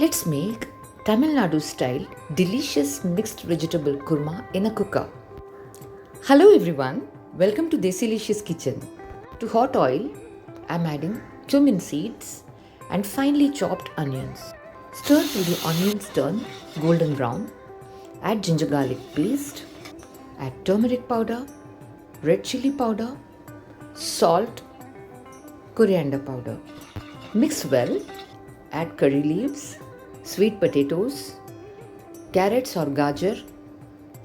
Let's make Tamilnadu style delicious mixed vegetable kurma in a cooker. Hello everyone, welcome to Desilicious kitchen. To hot oil, I'm adding cumin seeds and finely chopped onions. Stir till the onions turn golden brown. Add ginger garlic paste. Add turmeric powder, red chilli powder, salt, coriander powder. Mix well. Add curry leaves, sweet potatoes, carrots or gajar,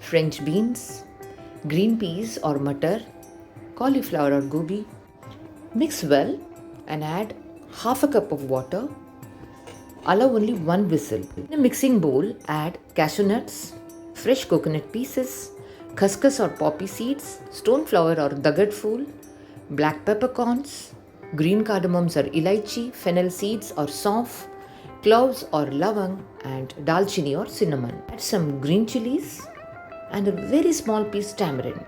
French beans, green peas or matar, cauliflower or gobi. Mix well and add half a cup of water. Allow only one whistle. In a mixing bowl, add cashew fresh coconut pieces, khaskhas or poppy seeds, stoneflower or dagat fool, black peppercorns, green cardamoms or elaichi, fennel seeds or saunf, cloves or lavang, and dalchini or cinnamon. Add some green chillies and a very small piece tamarind.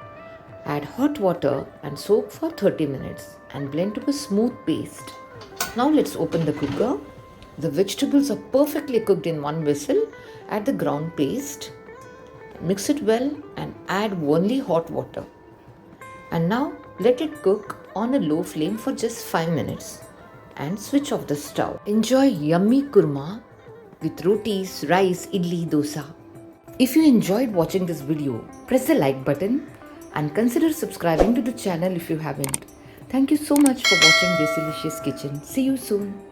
Add hot water and soak for 30 minutes and blend to a smooth paste. Now let's open the cooker. The vegetables are perfectly cooked in one whistle. Add the ground paste. Mix it well and add only hot water. And now let it cook on a low flame for just 5 minutes and switch off the stove. Enjoy yummy kurma with rotis, rice, idli, dosa. If you enjoyed watching this video, press the like button and consider subscribing to the channel if you haven't. Thank you so much for watching Desilicious Kitchen. See you soon.